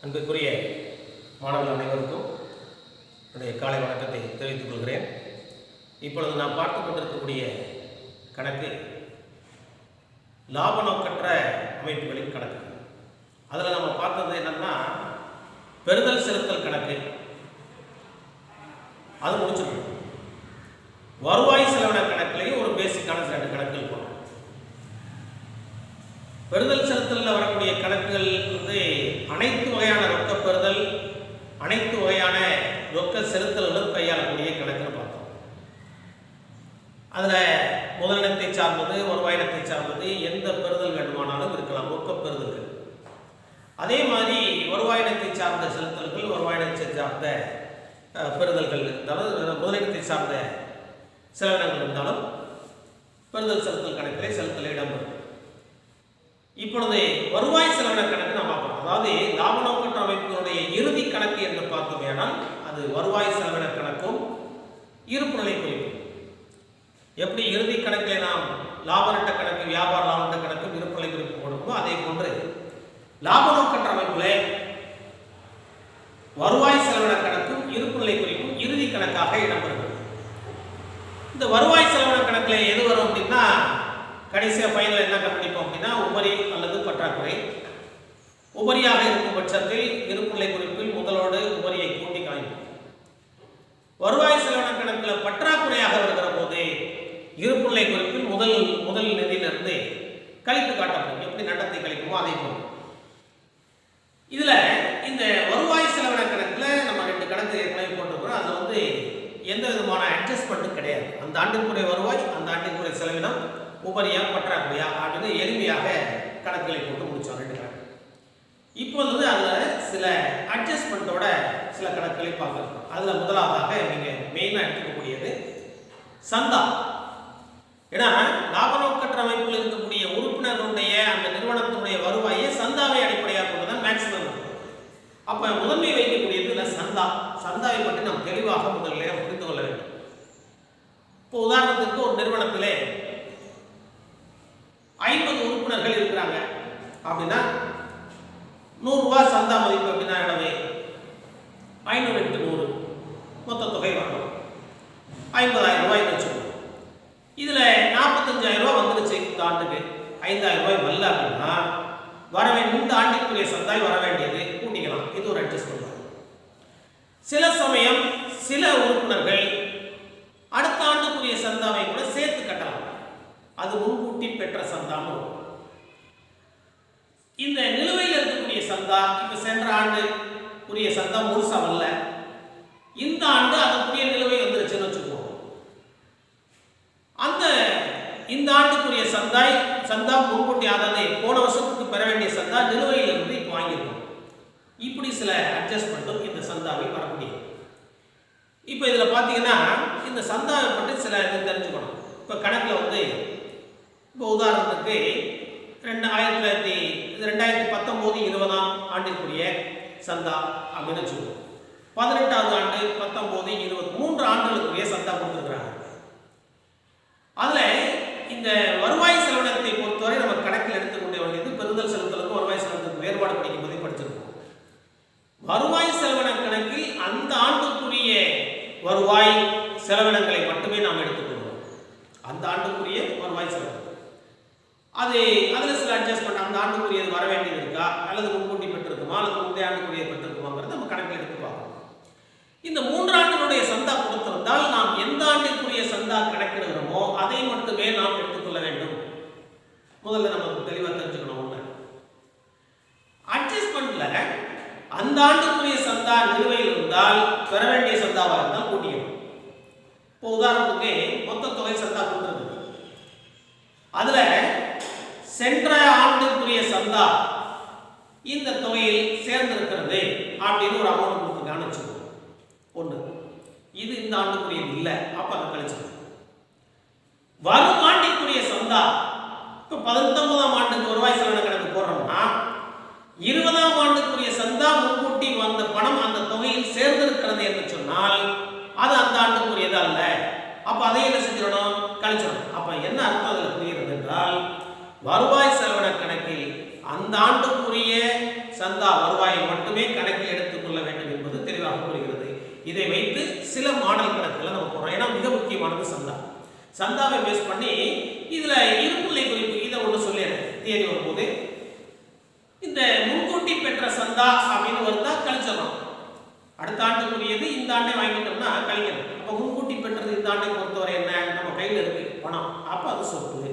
அன்புக்குரிய மாணவர்கள் அனைவருக்கும் என்னுடைய காலை வணக்கத்தை தெரிவித்துக் கொள்கிறேன். இப்பொழுது நாம் பார்த்து கொண்டிருக்கக்கூடிய கணக்கு லாப நோக்கற்ற அமைப்புகளின் கணக்கு. அதில் நம்ம பார்த்தது என்னன்னா பெறுதல் செலுத்தல் கணக்கு, அது முடிச்சிருக்கோம். வருவாய் செலவின கணக்குலையும் ஒரு பேசிக்கான 2 கணக்குகள் போனோம். பெறுதல் செலுத்தலில் வரக்கூடிய கணக்குகள் அனைத்து வகையான ரொக்க பெறுதல், அனைத்து வகையான ரொக்க செலுத்தல்களும் கையாளக்கூடிய கணக்குன்னு பார்த்தோம். அதில் முதலினத்தை சார்ந்தது, வருவாயினத்தை சார்ந்தது, எந்த பெறுதல் வேண்டுமானாலும் இருக்கலாம், ரொக்க பெறுதல்கள். அதே மாதிரி வருவாயினத்தை சார்ந்த செலுத்தல்கள், வருவாயினத்தை சார்ந்த பெறுதல்கள் இருந்தாலும், முதலினத்தை சார்ந்த செலவினங்கள் இருந்தாலும் பெறுதல் செலுத்தல் கணக்கிலே செலுத்தல் இடம்பெறும். இப்பொழுது வருவாய் செலவின கணக்கு நாம் பார்ப்போம். அதாவது லாப நோக்கற்ற அமைப்புகளுடைய இறுதி கணக்கு என்று பார்த்தோம். ஏனால் அது வருவாய் செலவின கணக்கும் இருப்பு நிலை குறிப்பு. எப்படி இறுதி கணக்கில் நாம் லாப நட்ட கணக்கு, வியாபார லாப நட்ட கணக்கும் இருப்பு நிலை குறிப்பு கொடுப்போமோ, அதே போன்று லாப நோக்கற்ற அமைப்பில் வருவாய் செலவின கணக்கும் இருப்பு நிலை குறிப்பும் இறுதி கணக்காக இடம்பெறுகிறது. இந்த வருவாய் செலவின கணக்கில் எது வரும் அப்படின்னா, கடைசியாக ஃபைனல் என்ன கண்டுபிடிப்போம் அப்படின்னா உபரி அல்லது பற்றாக்குறை. உபரியாக இருக்கும் பட்சத்தில் இருப்புநிலை குறிப்பில் முதலோடு உபரியை கூட்டி காண்போம். வருவாய் செலவின கணக்கில் பற்றாக்குறையாக வருகிற போது இருப்புநிலை குறிப்பில் முதல் நிதியிலிருந்து கழித்து காட்டப்படும். எப்படி நடத்தை கழிப்போமோ அதே போல் இதுல இந்த வருவாய் செலவின கணக்கில் நம்ம 2 கணக்கு ஏற்கனவே போட்டிருக்கிறோம். அது எந்த விதமான அட்ஜஸ்ட்மெண்ட்டும் கிடையாது. அந்த ஆண்டிற்குரிய வருவாய், அந்த ஆண்டிற்குரிய செலவினம், உபரியா பற்றாக்குறையா அப்படின்னு எளிமையாக கணக்குகளை போட்டு முடிச்சோம் 2 கணக்கு. இப்போது அதில் சில அட்ஜஸ்ட்மெண்ட்டோட சில கணக்குகளை பார்க்கலாம். அதில் முதலாவதாக நீங்கள் மெயினாக எடுத்துக்கக்கூடியது சந்தா. ஏன்னா லாப நோக்கற்ற அமைப்பில் இருக்கக்கூடிய உறுப்பினர்களுடைய அந்த நிறுவனத்தினுடைய வருவாயை சந்தாவை அடிப்படையாக கொண்டுதான் மேக்சிமம் இருக்கும். அப்போ முதன்மை வைக்கக்கூடியது இல்லை சந்தா. சந்தாவை பற்றி நாம் தெளிவாக முதலில் புரிந்து கொள்ள வேண்டும். இப்போ உதாரணத்துக்கு ஒரு நிறுவனத்திலே 50 உறுப்பினர்கள் இருக்கிறாங்க அப்படின்னா 100 ரூபாய் சந்தா மதிப்பு அப்படின்னா எவ்வளவு? 500 × 100 மொத்த தொகை வரணும் 50,000 ரூபாய்னு வச்சுக்கணும். இதில் 45,000 ரூபாய் வந்துருச்சு இந்த ஆண்டுக்கு, 5,000 ரூபாய் வரல அப்படின்னா இந்த ஆண்டுக்குரிய சந்தாய் வர வேண்டியது கூட்டிக்கலாம். இது ஒரு அட்ஜஸ்ட்மெண்ட். சில சமயம் சில உறுப்பினர்கள் அடுத்த ஆண்டுக்குரிய சந்தாவை கூட சேர்த்து கட்டலாம். அது முன்கூட்டி பெற்ற சந்தான்னு. இந்த நிலுவையில் இருக்கக்கூடிய சந்தா இப்ப சென்ற ஆண்டு உரிய சந்தா முழுசா வரல, இந்த ஆண்டு அதற்குரிய நிலுவை வந்துருச்சுன்னு வச்சுக்குவோம். இந்த ஆண்டுக்குரிய சந்தா முன்கூட்டி, அதாவது போன வருஷத்துக்கு பெற வேண்டிய சந்தா நிலுவையில் இருந்து இப்போ வாங்கியிருக்கோம். இப்படி சில அட்ஜஸ்ட்மெண்ட்டும் இந்த சந்தாவில் வரக்கூடியது. இப்போ இதில் பார்த்தீங்கன்னா இந்த சந்தாவை பற்றி சில இது தெரிஞ்சுக்கணும். இப்போ கணக்கில் இப்போ உதாரணத்துக்கு 2019-20 ஆண்டிற்குரிய சந்தா அப்படின்னு வச்சுக்கோம். 18வது ஆண்டு 19-20 3 ஆண்டுகளுக்குரிய சந்தா கொடுத்துருக்குறாங்க. அதில் இந்த வருவாய் செலவினத்தை பொறுத்தவரை நம்ம கணக்கில் எடுத்துக்கொள்ள வேண்டியது பெறுதல் செலுத்தலுக்கும் வருவாய் செலவினத்துக்கு வேறுபாடு படிக்கும் போதே படிச்சிருக்கோம். வருவாய் செலவின கணக்கில் அந்த ஆண்டுக்குரிய வருவாய் செலவினங்களை மட்டுமே நாம் எடுத்துக்கொள்வோம். அந்த ஆண்டுக்குரிய வருவாய் செலவினம் அதில் சில அட்ஜஸ்ட்மெண்ட், அந்த ஆண்டுக்குரியது வர வேண்டியது இருக்கா, அல்லது முன்கூட்டி பெற்றிருக்குமா, அல்லது முந்தைய ஆண்டுக்குரிய பெற்றிருக்குமாங்கிறது நம்ம கணக்கில் எடுத்து பார்க்கணும். இந்த 3 ஆண்டுகளுடைய சந்தா கொடுத்திருந்தால் நாம் எந்த ஆண்டிற்குரிய சந்தா கணக்கிடுகிறோமோ அதை மட்டுமே நாம் எடுத்துக்கொள்ள வேண்டும். முதல்ல நம்ம தெளிவாக தெரிஞ்சுக்கணும். ஒன்று அட்ஜஸ்ட்மெண்ட்ல அந்த ஆண்டுக்குரிய சந்தா நிலுவையில் இருந்தால் பெற வேண்டிய சந்தாவாக இருந்தால் கூட்டிக்கணும். இப்போ உதாரணத்துக்கு மொத்த தொகை சந்தா கொடுத்துருக்கு, அதுல சென்ற ஆண்டுக்குரிய சந்தா இந்த தொகையில் சேர்ந்திருக்கிறது அப்படின்னு ஒரு அமௌண்ட் கொடுத்துருக்கான்னு வச்சுக்கோங்க. ஒன்று, இது இந்த ஆண்டுக்குரியது இல்லை, அப்ப அதை கழிச்சிடும். வரும் ஆண்டிற்குரிய சந்தா இப்போ 19ஆம் ஆண்டுக்கு வருவாய் செலவின கணக்கு போடுறோம்னா 20ஆம் ஆண்டுக்குரிய சந்தா முன்கூட்டி வந்த பணம் அந்த தொகையில் சேர்ந்திருக்கிறது என்று சொன்னால் அது அந்த ஆண்டுக்குரியது அல்ல. அப்ப அதை என்ன செஞ்சிடணும்? கழிச்சிடணும். அப்ப என்ன அர்த்தம் அதில் புரிகிறது என்றால், வருவாய் செலவின கணக்கில் அந்த ஆண்டுக்குரிய சந்தா வருவாயை மட்டுமே கணக்கில் எடுத்துக்கொள்ள வேண்டும் என்பது தெளிவாக கூறுகிறது. இதை வைத்து சில மாடல் கணக்குகளை நம்ம போடுறோம். ஏன்னா மிக முக்கியமானது சந்தா. சந்தாவை பேஸ் பண்ணி இதுல இருப்புநிலை குறிப்பு இதை ஒன்று சொல்லிடுறேன். தியரி வரும்போது இந்த முன்கூட்டி பெற்ற சந்தா அப்படின்னு வருதா கழிச்சிடலாம். அடுத்த ஆண்டுக்குரியது இந்த ஆண்டை வாங்கிட்டோம்னா கழிக்கணும். அப்போ முன்கூட்டி பெற்றது இந்த ஆண்டை பொறுத்தவரை என்ன, நம்ம கையில் இருக்கு பணம், அப்போ அது சொத்து.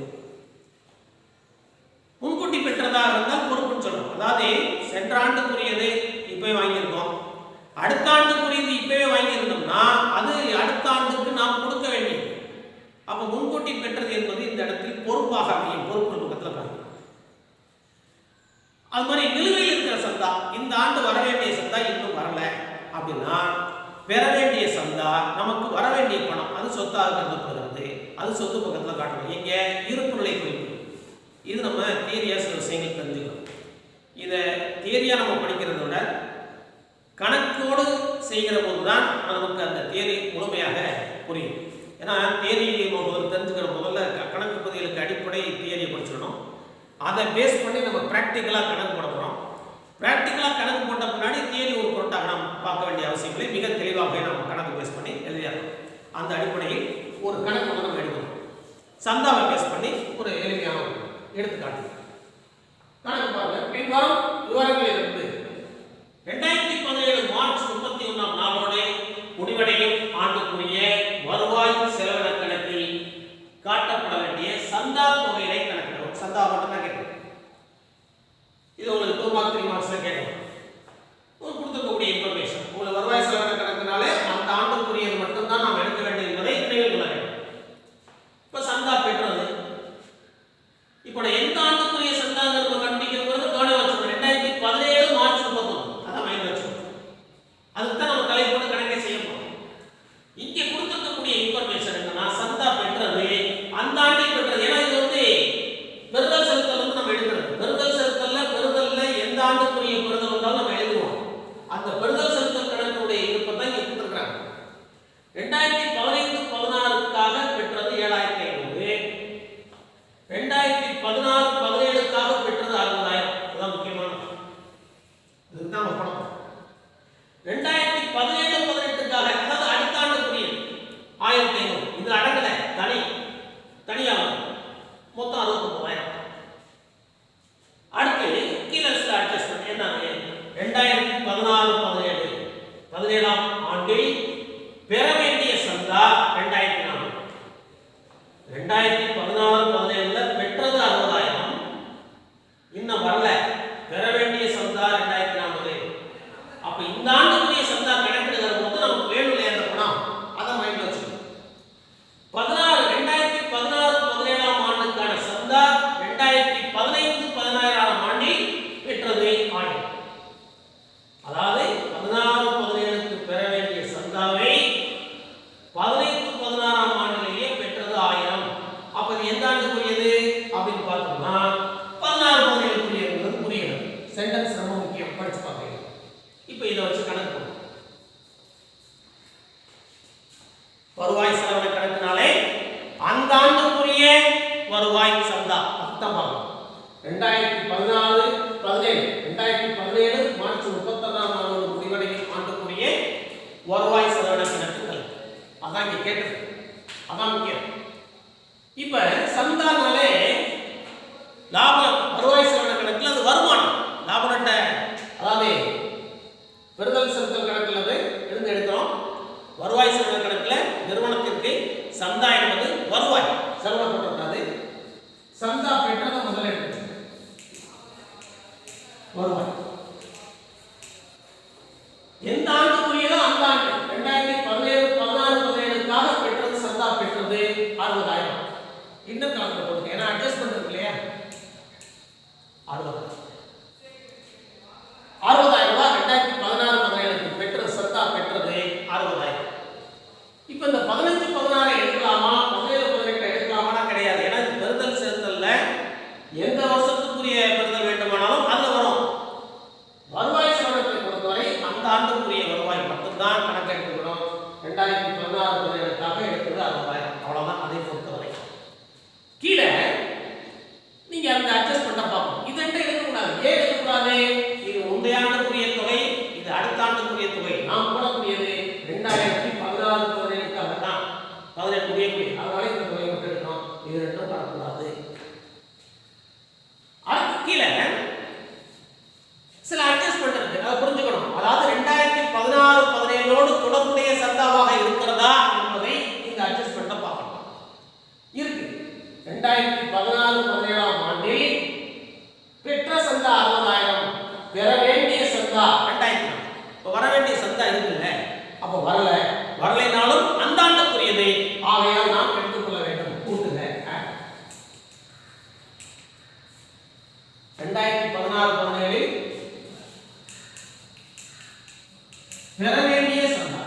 முன்கூட்டி பெற்றதாக இருந்தால் பொறுப்புன்னு சொல்லணும். அதாவது சென்ற ஆண்டுக்குரியது இப்பவே வாங்கியிருக்கோம், அடுத்த ஆண்டுக்குரியது இப்பவே வாங்கியிருந்தோம்னா அது அடுத்த ஆண்டுக்கு நாம் கொடுக்க வேண்டியது. அப்போ முன்கூட்டி பெற்றது என்பது இந்த இடத்தில் பொறுப்பாக அமையும். பொறுப்பு பக்கத்தில் பாருங்க. அது மாதிரி நிலுவையில் இருக்கிற சந்தா, இந்த ஆண்டு வர வேண்டிய சந்தா இன்னும் வரல அப்படின்னா பெற வேண்டிய சந்தா நமக்கு வர வேண்டிய பணம் அது சொத்தாக கருதப்படுகிறது. அது சொத்து பக்கத்தில் காட்டணும். எங்க இருப்புநிலை குறிப்பு. இது நம்ம தியரியா சில விஷயங்கள் தெரிஞ்சுக்கணும். இதை தியரியா நம்ம படிக்கிறத விட கணக்கோடு செய்கிற போது தான் நமக்கு அந்த தியரி முழுமையாக புரியும். ஏன்னா தியரி தெரிஞ்சுக்கிற முதல்ல கணக்கு பதிவுகளுக்கு அடிப்படை தியரியை படிச்சிடணும். அதை பேஸ் பண்ணி நம்ம ப்ராக்டிக்கலாக கணக்கு போட போகிறோம். ப்ராக்டிக்கலாக கணக்கு போட்ட முன்னாடி தியரி ஒரு பொருட்டாக நாம் பார்க்க வேண்டிய அவசியங்களை மிக தெளிவாக நம்ம கணக்கு பேஸ் பண்ணி எழுதிடணும். அந்த அடிப்படையில் ஒரு கணக்கு நம்ம எடுக்கணும். சந்தாவை பேஸ் பண்ணி ஒரு எளிமையான எடுத்துக்காட்டு கணக்கு பாருங்க. பின்வரும் விவரங்கள் இருந்து 2017 மார்ச் 31ஆம் நாளோடு முடிவடையும் ஆண்டுக்குரிய வருவாய் செலவின கணக்கில் காட்டப்பட வேண்டிய சந்தா தொகையை கணக்கிடும். சந்தா மட்டும் தான் கேட்கும். இது உங்களுக்கு 2 மார்க் 3 மார்க்ஸ்ல கேட்கும். கொடுத்துக்கக்கூடிய இன்ஃபர்மேஷன் உங்களுக்கு வருவாய் செலவின கணக்குனாலே அந்த ஆண்டுக்குரியது மட்டும் தான் நாம் எடுக்க வேண்டும் என்பதை நினைவில் கொள்ள வேண்டும். இப்போ சந்தா பெற்றது, இப்போ எந்த ஆண்டுக்குரிய சந்தா நம்ம கண்டுபிடிக்கிறது கவனம் வச்சுக்கணும். 2017 மார்ச் 31 அதான் மைண்ட் வச்சுக்கணும். அதுக்கு தான் நம்ம தலைப்போடு கணக்கே செய்ய போறோம். இங்கே கொடுத்துருக்கக்கூடிய இன்ஃபர்மேஷன் என்னன்னா சந்தா பெற்றது அந்த ஆண்டை பெற்றது. ஏன்னா இது வந்து பெறுதல் செலுத்தல் வந்து நம்ம எடுக்கிறது. பெறுதல் பெறுதல்ல எந்த ஆண்டுக்குரிய பெறுதல் வந்தாலும் நம்ம எழுதுவோம். அந்த பெறுதல் செலுத்தல் கணக்குடைய இருப்பை தான் இங்கே கொடுத்துருக்காங்க. 2015-16க்காக பெற்றது 7500, 2016-17க்காக பெற்றது 60000. இதுதான் முக்கியமானது. இதுதான் நம்ம பணம். 2017-18க்காக அதாவது அடுத்த ஆண்டுக்குரிய 1500 இது அடங்கல தனியாக மொத்தம் 69000. அடுத்து கீழே சில அட்ஜஸ்ட்மெண்ட் என்னது, 2016-17ஆம் ஆண்டில் பெற வேண்டிய சந்தா 2004. 2016-17ல பெற்றது 60000, இன்னும் வரல. பெற வேண்டிய சந்தா 2004. அப்ப இந்த ஆண்டுக்குரிய சந்தா கணக்கிடுகிற போது நமக்கு வேணும் இல்லையா அந்த பணம், அதை மைண்ட் வச்சுக்கணும். 2016-17ஆம் ஆண்டுக்கான சந்தா 2015-16ஆம் ஆண்டில் பெற்றது 1000. அதாவது 16-17க்கு பெற வேண்டிய சந்தாவை 15-16ஆம் ஆண்டிலேயே பெற்றது 1000. அப்ப இது எந்த ஆண்டுக்குரியது அப்படின்னு பார்த்தோம்னா 16-17க்குரியது புரியுது. சென்டென்ஸ் ரொம்ப முக்கியம், படிச்சு பார்க்கணும். இப்போ இதை வச்சு கணக்கு போடும். வருவாய் செலவின கணக்குனாலே அந்த ஆண்டுக்குரிய வருவாய் சந்தா மொத்தமாக 2017 மார்ச் 31ஆம் நாளோடு முடிவடையும் ஆண்டுக்குரிய வருவாய் செலவின கணக்குகள். அதான் இங்க கேட்டது, அதான் முக்கியம். இப்ப சந்தானாலே லாபம் வருவாய் செலவின கணக்குல அது வருமானம் லாப நட்ட, அதாவது பெறுதல் செலுத்தல் கணக்கில் அது இருந்து எடுக்கிறோம். வருவாய் செலவின கணக்கில் நிறுவனத்திற்கு சந்தா என்பது வருவாய் செலவிடப்பட்டிருக்காது. சந்தா பெற்றதை முதல்ல எடுத்து வருவாய் எந்த ஆண்டுக்குரியதோ அந்த ஆண்டு 2017-16-17க்காக பெற்றது சந்தா பெற்றது 60000. இன்னும் கணக்கு போடுங்க, ஏன்னா அட்ஜஸ்ட்மெண்ட் இருக்கு இல்லையா. 60000 ரூபாய் 2016-17க்கு பெற்ற சந்தா பெற்றது 60000. இப்போ இந்த 15-16 எடுக்கலாமா 17-18 எடுக்கலாமா கிடையாது. ஏன்னா பெறுதல் செலுத்தல்ல எந்த வருஷத்துக்குரிய பெறுதல் வேண்டுமானாலும் அதுல வரும். வருவாய் செலவினத்தை பொறுத்தவரை அந்த ஆண்டுக்குரிய வருவாய் சந்தா இருக்குல்ல, அப்ப வரலைனாலும் அந்த ஆண்டுக்குரியது, ஆகையால் நாம் எடுத்துக்கொள்ள வேண்டும். கூட்டுங்க. 2016-17 பெற வேண்டிய சந்தா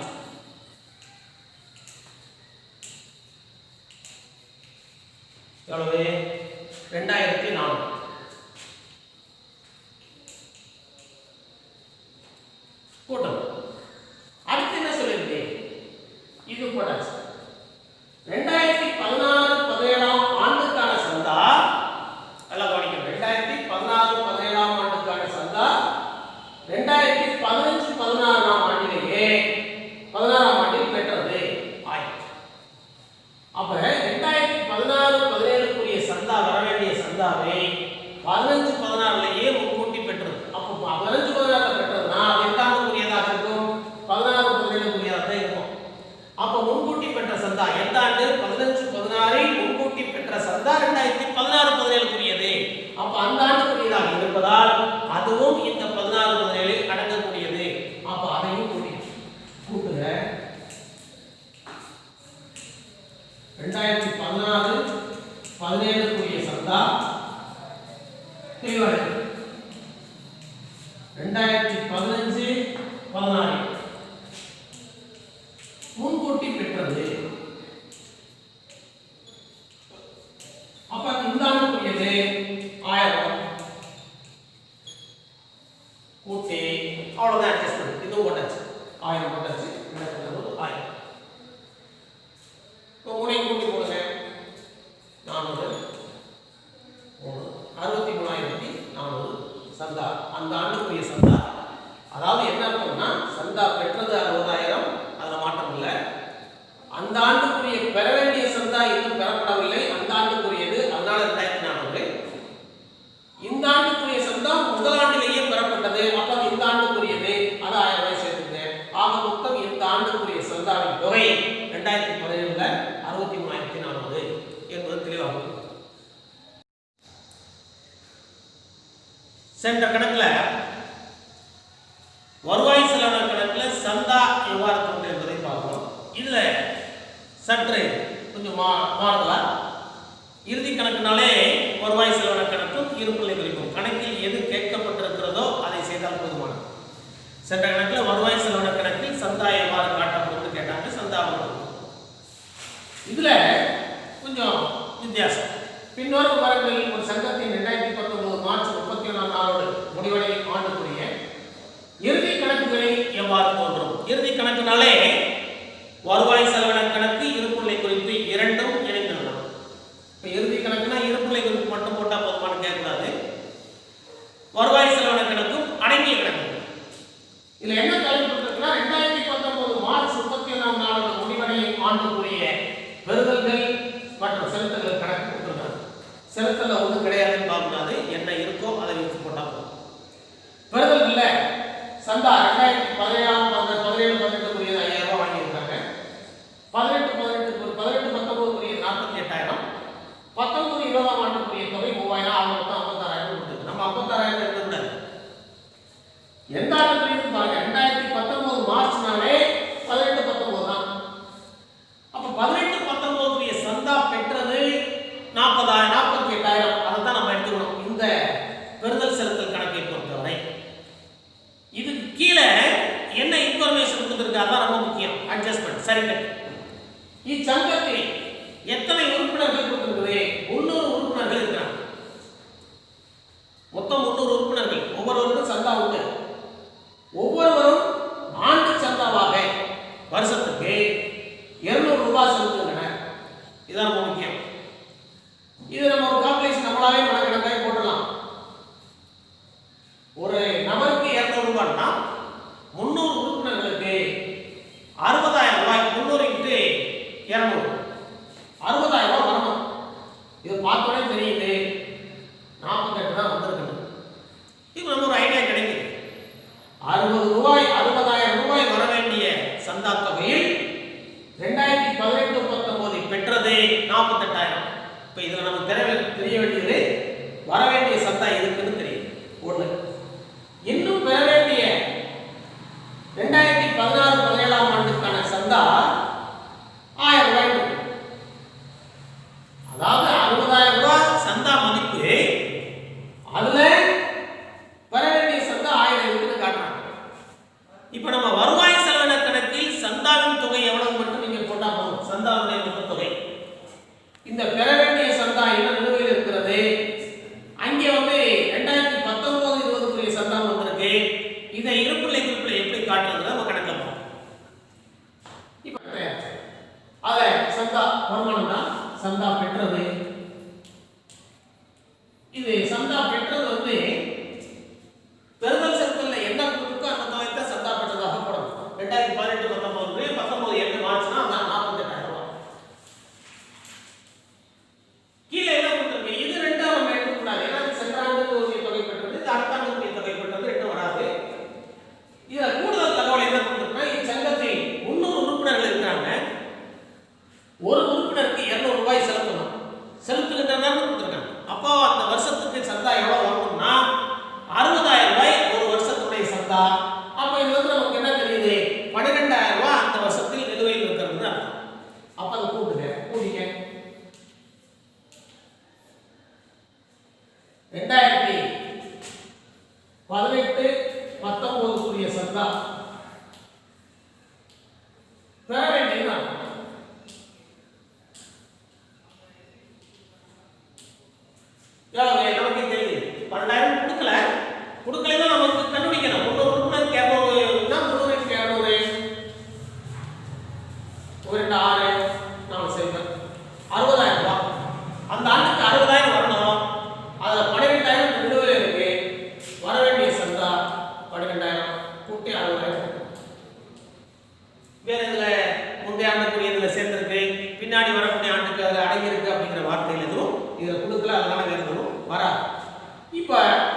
எவ்வளவு? 2004. கூட்டம். அடுத்து என்ன சொல்லிருக்கு? இது போட்டாச்சு. 2016-17 ஆண்டுக்கான சந்தா எல்லாம் கவனிக்கணும். 2016-17 ஆண்டுக்கான சந்தா 2015-16 ஆண்டிலேயே 16 ஆண்டில் பெற்றது ஆயிற்று. அப்ப 2016-17 சந்தா வர வேண்டிய சந்தாவை 15-16லேயே முன்கூட்டி பெற்றது. அப்போ 15-16 பெற்றதுன்னா அது எட்டாண்டுக்குரியதாக இருக்கும், 16-17 தான் இருக்கும். அப்போ முன்கூட்டி பெற்ற சந்தா எந்த ஆண்டு? 15-16 முன்கூட்டி பெற்ற சந்தா 2016-17 அப்ப அந்த ஆண்டுக்குரியதாக இருப்பதால் அதுவும் இந்த 16-17 அடங்கக்கூடியது. அப்ப அதையும் கூட்டுங்க. 2016-17 சந்தா தெளிவாக 2015-16 முன்கூட்டி பெற்றது. அப்ப இந்த ஆண்டுக்குரியது 1000 கூட்டி அவ்வளவுதான் அட்ஜஸ்ட்மென்ட். இதுவும் போட்டாச்சு, 1000 போட்டாச்சு. 1000 இப்போ மூணையும் கூட்டி போடுங்க. 400 63,400 சந்தா அந்த ஆண்டுக்குரிய சந்தா. அதாவது என்ன அர்த்தம்னா சந்தா பெற்றது 60,000, அதுல மாற்றம் இல்லை. அந்த ஆண்டுக்குரிய பெற வேண்டிய சந்தா இன்னும் பெறப்படவில்லை, அந்த ஆண்டுக்குரியது, அதனால 2400. இந்த ஆண்டுக்குரிய சந்தா முதல் ஆண்டிலேயே பெறப்பட்டது, அப்ப இந்த ஆண்டுக்குரியது, அது 1000 ரூபாய் சேர்த்துங்க. ஆக மொத்தம் இந்த ஆண்டுக்குரிய சந்தாவின் தொகை 2017 63,400 என்பது தெளிவாகும். சென்ற கணக்குல வருவாய் செலவின கணக்குல சந்தா எவ்வாறு தோன்றும் என்பதை பார்க்கிறோம். இதுல சற்று கொஞ்சம் மாறுதலா இறுதி கணக்குனாலே வருவாய் செலவின கணக்கும் இருப்புநிலை குறிப்பும் கணக்கில் எது கேட்கப்பட்டிருக்கிறதோ அதை செய்தால் போதுமானது. சென்ற கணக்குல வருவாய் செலவின கணக்கில் சந்தா எவ்வாறு காட்டப்படும் கேட்டாங்க. சந்தா இதுல கொஞ்சம் வித்தியாசம். பின்வரும் வரங்களில் ஒரு சங்கத்தின் 2019 மார்ச் 31 நாளோடு முடிவடையும் ஆண்டுக்குரிய இறுதி கணக்குகளில் எவ்வாறு தோன்றும்? இறுதி கணக்குனாலே வருவாய் செலவின கணக்கு இருப்புநிலை குறிப்பு இரண்டும் இணைந்துள்ளன. இப்ப இறுதி கணக்குனா இருப்புநிலை குறிப்பு மட்டும் போட்டா போதுமானு கேட்கக்கூடாது. வருவாய் செலவின கணக்கும் அடங்கிய கணக்கு. இதுல என்ன தலைப்பிட்டிருக்குன்னா 2019 மார்ச் 31 நாளோடு முடிவடையும் ஆண்டுக்குரிய பெறுதல்கள் மற்றும் செலுத்தல்கள் கணக்கு கொடுத்துருக்காங்க. செலுத்தல ஒன்றும் கிடையாதுன்னு பார்க்கக்கூடாது, என்ன இருக்கோ அதை வச்சு போட்டா போதும். பெறுதல்கள்ல சந்தா 2017-18 குறியது 5000 ரூபாய் வாங்கியிருக்காங்க. 18-19 குறியது 48,000, 19-20 ஆண்டுக்குரிய தொகை 3000, ஆக மொத்தம் 56,000 கொடுத்துருக்கு. நம்ம 56,000 எடுக்கக்கூடாது. எந்த ஆண்டுக்குரியது பாருங்க, 2019 மார்ச்னாலே 18-19 தான். அப்ப 18-19 சந்தா பெற்றது 48,000. அதை தான் நம்ம எடுத்துக்கணும் இந்த பெறுதல் செலுத்தல் கணக்கை பொறுத்தவரை. இதுக்கு கீழே என்ன இன்ஃபர்மேஷன் கொடுத்திருக்காங்க ரொம்ப முக்கியம். அட்ஜஸ்ட்மென்ட் சரிக்கட்டு. இச்சங்கத்தில் எத்தனை உறுப்பினர்கள் கொடுத்திருக்குது? 300 உறுப்பினர்கள் இருக்கிறாங்க. மொத்தம் 300 உறுப்பினர்கள். ஒவ்வொருவருக்கும் சந்தா உண்டு. ஒவ்வொருவரும் ஆண்டு சந்தாவாக வருஷத்துக்கு 200 ரூபாய் செலுத்துகின்றனர். இதுதான் ரொம்ப முக்கியம். இது நம்ம ஒரு கால்குலேஷன் நம்மளாவே மனக்கணக்காய் போடலாம். ஒரு நபருக்கு 200 ரூபாய்னா 300 உறுப்பினர்களுக்கு 60,000 ரூபாய். 300 × 200 60,000 ரூபாய் வரணும். இது பார்த்தோன்னே தெரியுது 48 தான் வந்திருக்கு. இப்போ நம்ம ஒரு ஐடியா கிடைக்குது. 60,000 ரூபாய் வர வேண்டிய சந்தா தொகையில் 2018-19 பெற்றது 48,000. இப்போ இதில் நமக்கு தெரிய வேண்டியது வர வேண்டிய சந்தா இருக்குன்னு தெரியும். ஒன்று இன்னும் பெற வேண்டிய 2017 அப்ப இது வந்து நமக்கு என்ன தெரியுது 12000 ரூபாய் அந்த வருஷத்தில் நிலுவையில் இருக்கிறதுன்னு அர்த்தம். அப்ப அதை கூட்டுங்க 2018-19 சந்தா பெற வேண்டியது நமக்கு தெரியுது 12,000 கொடுக்கலன்னா நமக்கு கண்டுபிடிக்கணும். 300 உறுப்பினர் 200னா 300 ஒரு 2 6 4 7 60,000 ரூபாய் அந்த ஆண்டுக்கு 60,000 வரணும். அதுல 12,000 நிலுவையில் இருக்கு. வர வேண்டிய சந்தா 12,000 கூட்டி 60,000. வேற இதுல முந்தைய ஆண்டுக்குரிய இதுல சேர்ந்திருக்கு, பின்னாடி வரக்கூடிய ஆண்டுக்கு அதுல அடங்கி இருக்கு அப்படிங்கிற வார்த்தைகள் எதுவும் இதுல கொடுக்கல, அதனால வேற எதுவும் வராது. இப்ப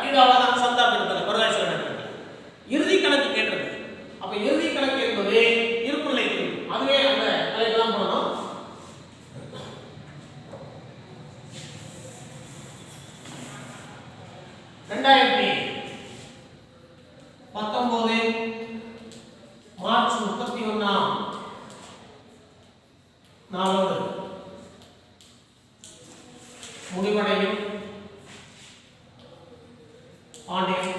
இது அவ்வளவுதான் சந்தா பெறுதல் வருவாய் செலவு கணக்கு. இறுதி கணக்கு கேட்டிருக்கு. அப்ப இறுதி கணக்கு என்பது இருப்புநிலை குறிப்பு. அதுவே அந்த தலைப்பு தான் போடணும். மார்ச் 31 நாளோடு முடிவடையும் ஆண்டின்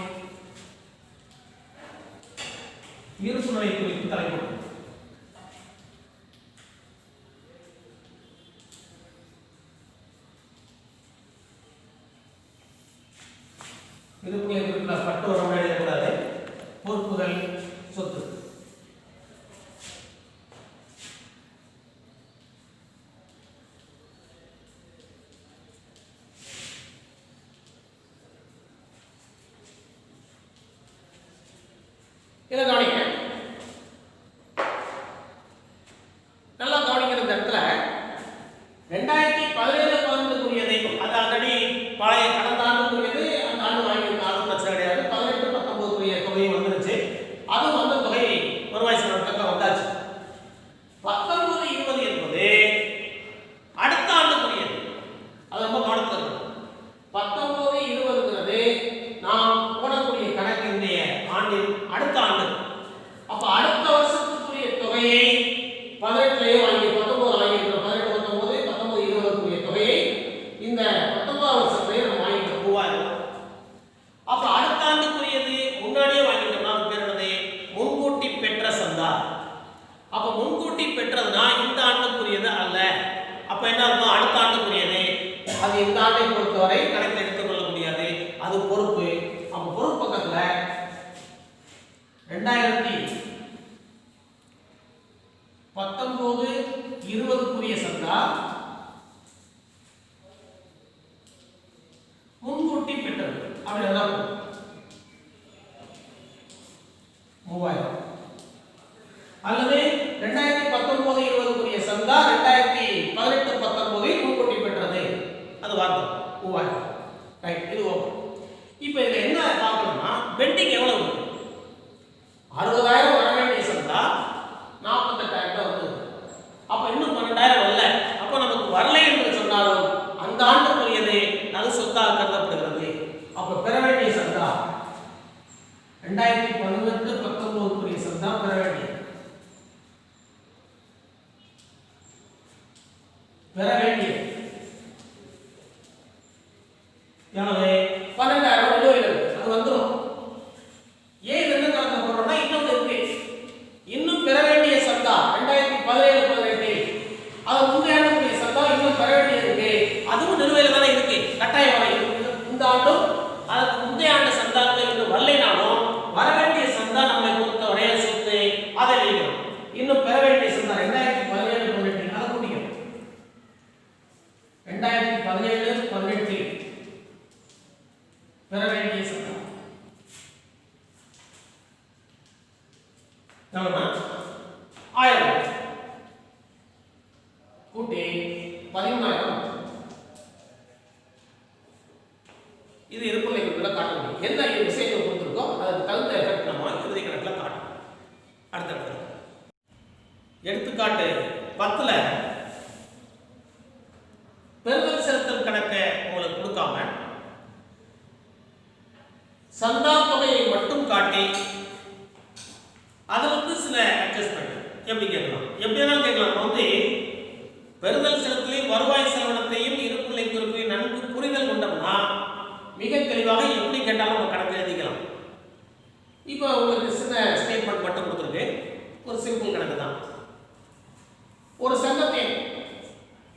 இருப்புநிலை குறிப்பு தலைப்பு. இருப்புநிலை குறிப்புல பட்டோரம் எழுதக்கூடாது. பொறுப்புகள் சொத்து இதை கவனிங்க. நல்லா கவனிக்கிற இந்த இடத்துல 2017-18 அது ஆல்ரெடி பழைய கடந்த ஆண்டுக்குரியது. அந்த ஆண்டு வாங்கியிருக்க ஆண்டு பிரச்சனை கிடையாது. 18-19 தொகையும் வந்துருச்சு. அது வந்த தொகை வருவாய் செலவு கணக்குல வந்தாச்சு. 19-20 என்பது அடுத்த ஆண்டுக்குரியது. அது ரொம்ப கவனத்தில் இருக்கணும். 19-20ங்கிறது நாம் போடக்கூடிய கணக்கினுடைய ஆண்டின் அடுத்த ஆண்டு. அப்ப அடுத்த வருஷத்துக்குரிய தொகையை 18லயே வாங்கி 19 வாங்கியிருக்கிறோம். 18-19 தொகையை இந்த 19 வருஷத்திலேயே நம்ம வாங்கிட்டோம் 3000. அப்ப அடுத்த ஆண்டுக்குரியது முன்னாடியே வாங்கிட்டோம்னா அது பேர் என்னது? முன்கூட்டி பெற்ற சந்தா. அப்ப முன்கூட்டி பெற்றதுனா இந்த ஆண்டுக்குரியது அல்ல. அப்ப என்ன அர்த்தம்? அடுத்த ஆண்டுக்குரியது. அது இந்த ஆண்டை பொறுத்தவரை கணக்கில் எடுத்துக்கொள்ள முடியாது. அது பொறுப்பு. அப்ப பொறுப்பு பக்கத்துல 2019-20 சந்தா முன்கூட்டி பெற்றது அப்படிதான் 3000. அல்லது 2019-20 சந்தா 2018-19 முன்கூட்டி பெற்றது அது வார்த்தை 3000. ரைட், இது ஓகே. இப்போ இதுல என்ன பார்க்கணும்னா பெண்டிங் எவ்வளவு? 60,000 வர வேண்டிய சந்தா 48,000 வந்து. அப்ப இன்னும் 12,000 வரல. அப்ப நமக்கு வரலை என்று சொன்னாலும் அந்த ஆண்டுக்குரியது அது சொத்தாக கருதப்படுகிறது. அப்ப பெற வேண்டிய சந்தா 2018-19 சந்தா பெற வேண்டிய எவ்வளவு? 12,000 நிலுவையில் இருக்கு. அது வந்துடும். ஏன் என்ன கணக்கு போடுறோம்னா இன்னொன்று இருக்கு. இன்னும் பெற வேண்டிய சந்தா 2017-18 அது முந்தைய ஆண்டுக்குரிய சந்தா இன்னும் பெற வேண்டியது இருக்கு. அதுவும் நிலுவையில் தானே இருக்கு. கட்டாயம் இந்த ஆண்டும் அதுக்கு முந்தைய ஆண்டு சந்தாக்கள் இன்னும் வரலைனாலும் வர வேண்டிய சந்தா நம்மை பொறுத்தவரைய சொத்து அதை எழுதிக்கணும். இன்னும் பெற வேண்டிய சந்தா 2017-18 அதை கூட்டிக்கணும். 2017-18 பெற வேண்டிய சந்தா எவ்வளவுனா 1000 கூட்டி 13,000. இது இருப்புநிலை குறிப்புல காட்ட முடியும். என்ன விஷயங்கள் கொடுத்துருக்கோம் அதுக்கு தகுந்த எஃபெக்ட் நம்ம இறுதி கணக்கில் காட்டணும். அடுத்த எடுத்துக்காட்டு 10ல பெறுதல் செலுத்தல் கணக்கை உங்களுக்கு கொடுக்காம சந்தா தொகையை மட்டும் காட்டி எப்படி கேட்கலாம்? எப்படி வேணாலும் கேட்கலாம். நம்ம வந்து பெறுதல் செலுத்தலையும் வருவாய் செலவினத்தையும் இருப்புநிலை குறிப்பையும் நன்கு புரிதல் கொண்டோம்னா மிக தெளிவாக எப்படி கேட்டாலும் நம்ம கணக்கு எழுதிக்கலாம். இப்போ உங்களுக்கு சின்ன ஸ்டேட்மெண்ட் மட்டும் கொடுத்துருக்கு. ஒரு சிம்பிள் கணக்கு தான். ஒரு சங்கத்தின்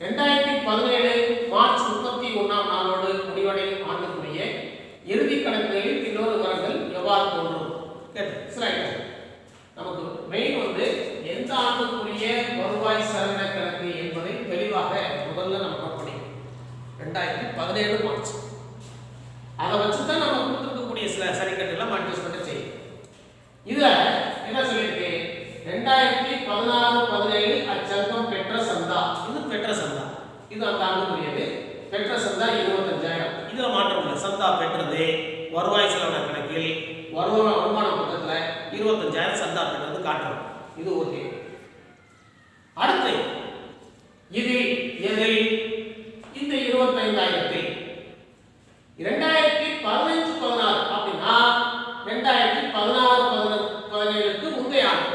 2017 மார்ச் 31ஆம் நாளோடு முடிவடையும் ஆண்டுக்குரிய இறுதி கணக்குகளில் பின்னோரு விவரங்கள் எவ்வாறு தோன்றும் கேட்டு நமக்கு மெயின் வந்து எந்த ஆண்டுக்குரிய வருவாய் செலவின கணக்கு என்பதை தெளிவாக முதல்ல நம்ம படிக்கணும். 2017 மார்ச் அதை வச்சு தான் நம்ம கொடுத்துருக்கக்கூடிய சில சரிக்கட்டெல்லாம் அட்ஜஸ்ட்மெண்ட் செய்யும். இதுல என்ன சொல்லியிருக்கு? 2016-17 அச்சங்கம் பெற்ற சந்தா, இது பெற்ற சந்தா, இது அந்த ஆண்டுக்குரியது. பெற்ற சந்தா 25,000. இதுல மாற்றம் இல்லை. சந்தா பெற்றது வருவாய் செலவின கணக்கில் வருமான பக்கத்துல 25,000 சந்தா பெற்றது காட்டுறோம். இது ஓகே. அடுத்து இதில் எதில் இந்த 25,000 2015-16 அப்படின்னா 2016-17க்கு முந்தைய ஆண்டு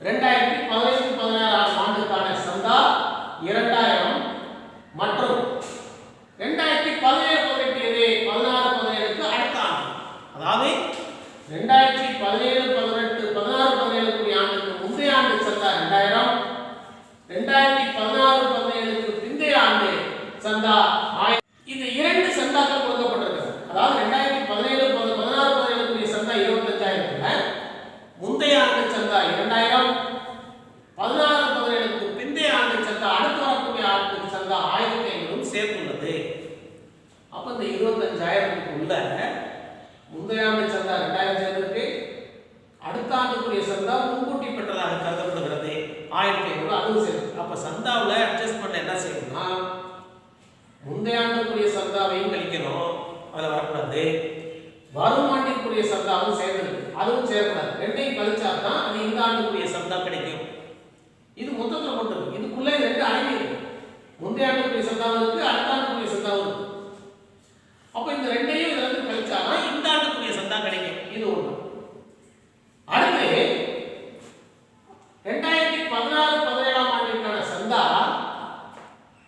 2015-16 ஆண்டுக்கான சந்தா 2,000 மற்றும் 2017-18 இது 16-17க்கு அடுத்த ஆண்டு, அதாவது 2017-18 ஆண்டுக்கு முந்தைய ஆண்டு சந்தா 2,000, 2016-17க்கு பிந்தைய ஆண்டு சந்தா 1000. இந்த இரண்டு சந்தாக்கள் கொடுக்கப்பட்டிருக்கிறது. அதாவது 2017-16 சந்தா 25,000, முந்தைய ஆண்டு சந்தா 2,000, 16-17க்கு பிந்தைய ஆண்டு சந்தா அடுத்து வரக்கூடிய ஆண்டு சந்தா 1,500 சேர்த்துள்ளது. அப்ப இந்த 25,000க்கு உள்ள முந்தைய ஆண்டு சந்தா 2,000 சேர்ந்திருக்கு, அடுத்த ஆண்டுக்குரிய சந்தா முன்கூட்டி பெற்றதாக கருதப்படுகிறது 1,500 அதுவும் சேர்த்து. அப்ப சந்தாவுல அட்ஜஸ்ட்மெண்ட் என்ன செய்யணும்னா முந்தைய ஆண்டுக்குரிய சந்தாவையும் கழிக்கணும், அதில் வரக்கூடாது. வரும் ஆண்டிற்குரிய சந்தாவும் சேர்ந்துருக்கு, அதுவும் சேர்க்கூடாது. ரெண்டையும் கழிச்சா தான் அது இந்த ஆண்டுக்குரிய சந்தா கிடைக்கும். இது மொத்தத்தில் கொண்டு இதுக்குள்ளே ரெண்டு அடங்கி இருக்கு. முந்தைய ஆண்டுக்குரிய சந்தாவும் இருக்கு, அடுத்த ஆண்டுக்குரிய சந்தாவும் இருக்கு. அப்போ இந்த ரெண்டையும் இதுல இருந்து கழிச்சா தான் இந்த ஆண்டுக்குரிய சந்தா கிடைக்கும். இது ஒன்று. அடுத்து 2016-17 ஆண்டிற்கான சந்தா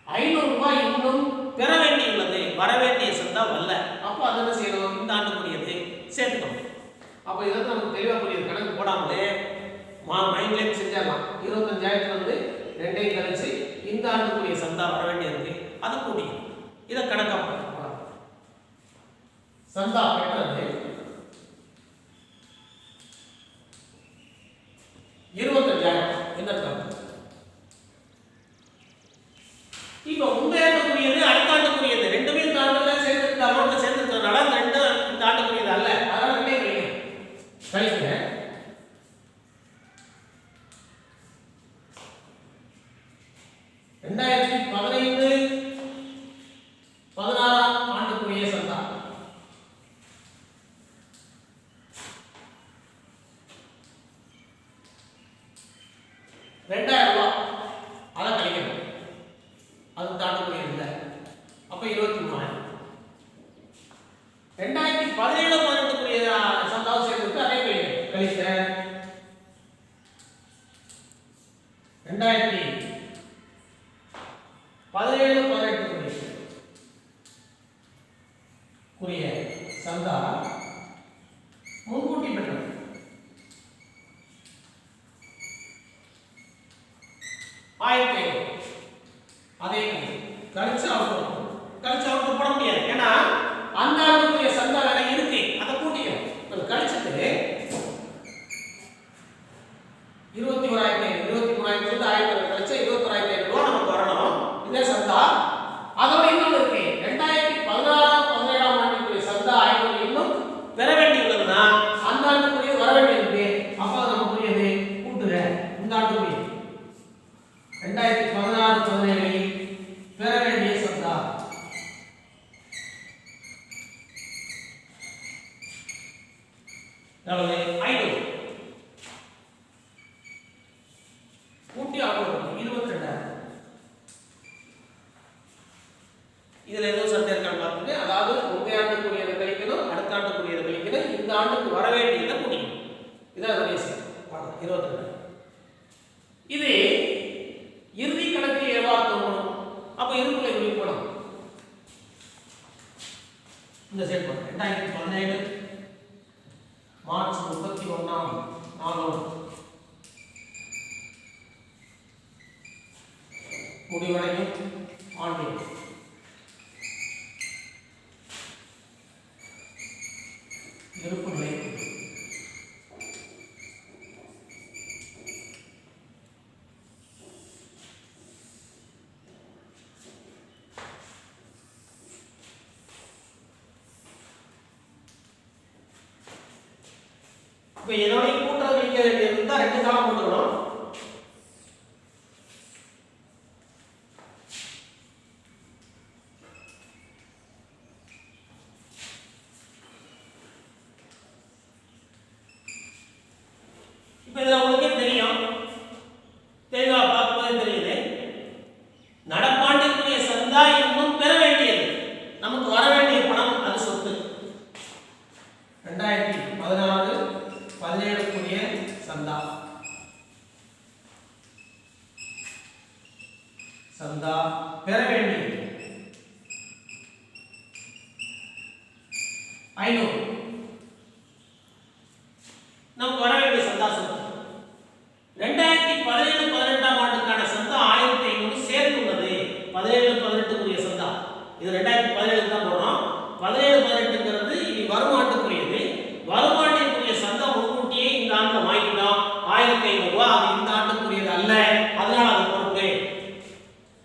500 ரூபாய் இன்னும் பெற வேண்டியுள்ளது, வர வேண்டிய சந்தா வரல. அப்போ அதை என்ன செய்யணும்? இந்த ஆண்டுக்குரியது சேர்த்துக்கணும். அப்போ இதை நமக்கு தெளிவாக புரியுது. கணக்கு போடாமலே மைண்ட்லேயே செஞ்சிடலாம். 25,000 வந்து ரெண்டையும் கழிச்சு இந்த ஆண்டுக்குரிய சந்தா வர வேண்டியிருக்கு, அதை கூட்டிக்கணும். இதை கணக்காக சந்தா பெற்றது 25,000 என்ன கணக்கு. இப்போ முந்தைய ஆண்டுக்குரியது அடுத்த ஆண்டுக்குரியது ரெண்டுமே இந்த ஆண்டுல சேர்ந்துருக்கு, அமௌண்ட்ல சேர்ந்துருக்கிறதுனால ரெண்டு இந்த ஆண்டுக்குரியது அல்ல, அதனால ரெண்டே கழிங்க. 2015-16 ஆண்டுக்குரிய சந்தா 2,000 ரூபாய், அதை கழிக்கணும். அது தாண்டக்கூடிய இல்லை. அப்ப 23,000. 2017-18 சந்தாவும் சேர்த்து அதே கழிக்க 2017-18 குறிய சந்தா முன்கூட்டி பெற்றது 1,500. அதே கழிச்சு அவுட் போட முடியாது. ஏன்னா அந்த ஆண்டுக்குரிய சந்தா வேலை இருக்கு, அதை கூட்டியும் கழிச்சுட்டு 21,500 23,000 கழிச்சா 21,500 ரூபாய் நமக்கு வரணும். இதே சந்தா அதோட இன்னொன்று இருக்கு. 2016-17 ஆண்டுக்குரிய சந்தா 500 இன்னும் பெற வேண்டியுள்ளதுன்னா அந்த ஆண்டுக்குரிய வர வேண்டியிருக்கு. அப்போ நமக்குரியது கூட்டுக இந்த ஆண்டுக்குரிய 2016-17 பெற வேண்டிய சந்தா எவ்வளவு? 500 கூட்டி ஆகும் 22,000. இதுல ஏதோ சந்தேகம் இருக்கான்னு பார்த்துட்டு, அதாவது முந்தைய ஆண்டுக்குரியதை கழிக்கணும், அடுத்த ஆண்டுக்குரியதை கழிக்கணும், இந்த ஆண்டுக்கு வர வேண்டியதை கூட்டிக்கணும். இதான் அதோடைய 22,000. இது இறுதி கணக்கு எவ்வாறு தோன்றும்? அப்ப இருப்புநிலை குறிப்பு போடணும். இந்த செட் பண்ண 2017 மார்ச் 31ஆம் நாளோடு முடிவடையும் ஆண்டில் இருப்புநிலை இப்ப இதோட கூட்டல் கழிக்க வேண்டியது தான் 2 காலம் போட்டுக்கணும். இப்ப இதுல உங்களுக்கே தெரியும், தெளிவா பார்க்கும்போது தெரியுது, நடப்பாண்டிற்குரிய சந்தா இன்னும் பெற வேண்டியது, நமக்கு வர வேண்டிய பணம் அது சொத்து. 2016-17க்குரிய சந்தா பெற வேண்டியது 500. நமக்கு வர வேண்டிய சந்தா சொத்து. 2017-18ஆம் ஆண்டுக்கான சந்தா 1500 சேர்த்துள்ளது. 17-18க்குரிய சந்தா இது 2017 தான் போடுறோம். 17-18ங்கிறது இது வரும் ஆண்டுக்குரியது. வரும் ஆண்டிற்குரிய சந்தா முன்கூட்டியே இந்த ஆண்டுல வாங்கிட்டோம் 1500 ரூபாய். அது இந்த ஆண்டுக்குரியது அல்ல, அதனால அது பொறுப்பு.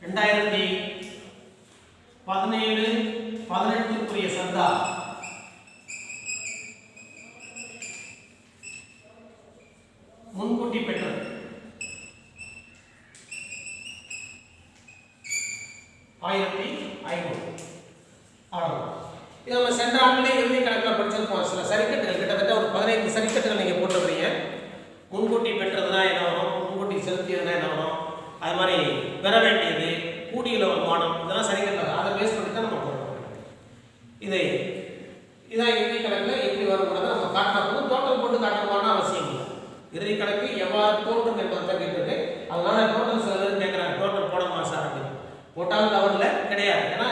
2017-18க்குரிய சந்தா முன்கூட்டி பெற்றது 1500. அவ்வளவுதான். இது நம்ம சென்ற ஆண்டிலே இறுதி கணக்கில் படிச்சிருப்போம். சில சரிக்கட்டுகள் கிட்டத்தட்ட ஒரு 15 சரிக்கட்டுகள் நீங்க போட்டுறீங்க. முன்கூட்டி பெற்றதுனா என்ன வரும், முன்கூட்டி செலுத்தியதுனா என்ன வரும், அது மாதிரி பெற வேண்டியது, கூடியுள்ள வருமானம், இதெல்லாம் சரிக்கட்டுகள். அதை பேஸ் பண்ணி தான் நம்ம போடுறோம். இதான் இறுதி கணக்கில் எப்படி வருங்கிறத நம்ம காட்டணும். டோட்டல் போட்டு காட்டணுமான அவசியம் இல்லை. இறுதி கணக்கு எவ்வாறு தோன்றும் என்பதை தான் கேட்டிருக்கு. அதனால டோட்டல் சில பேர் கேட்குறாங்க, டோட்டல் போடணுமா சார் அப்படின்னு. போட்டாலும் தவறில்லை கிடையாது. ஏன்னா